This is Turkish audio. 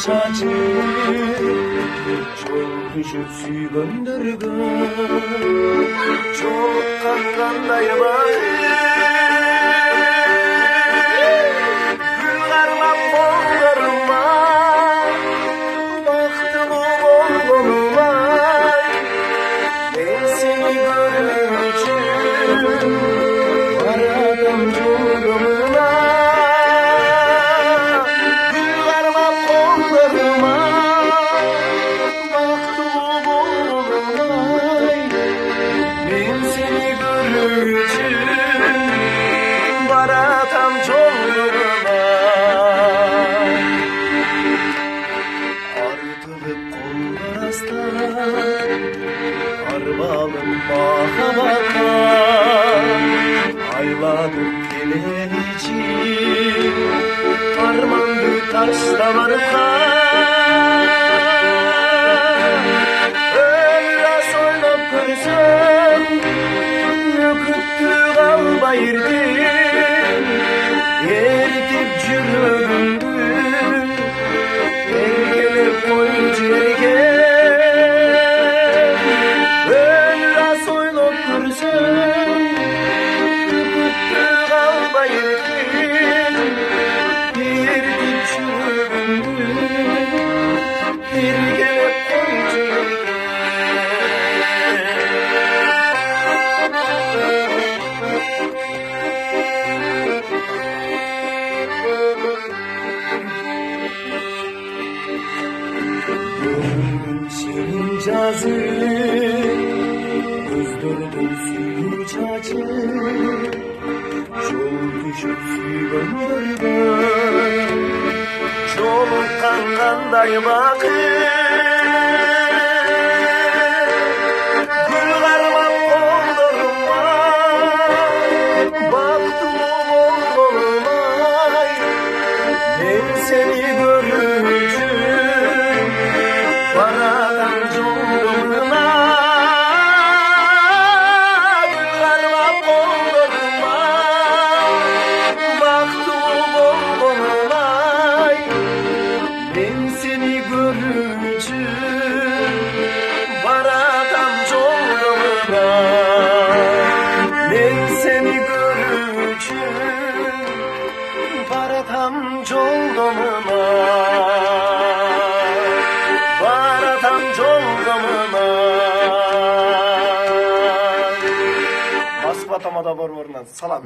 çaçı çok düşüp süygöndürgün çok kankanday gül karmam kollarıma baktım oğluma ben seni görmüşüm aradım yoluma gül karmam kollarıma baktım oğluma ben seni görmüşüm baratam yoluma artılıp kollar aslan arbalım baka baka ayladım gelen için armandı taşlamarıma öyle soylap görsem yıkıttı kalbayırdı eritip cürüdü ergelip koyucu ergen senin cazı özdürdün suyu çaçı çok düşüp süygöndürgün çok kankanday gül karmam kollarıma baktım oğluma ben seni görmüşüm baradan yoluma gül karmam kollarıma baktım oğluma ben seni görmüşüm baradan yoluma ben seni görmüşüm baradan yoluma baradan yoluma Moskva tamada var salam.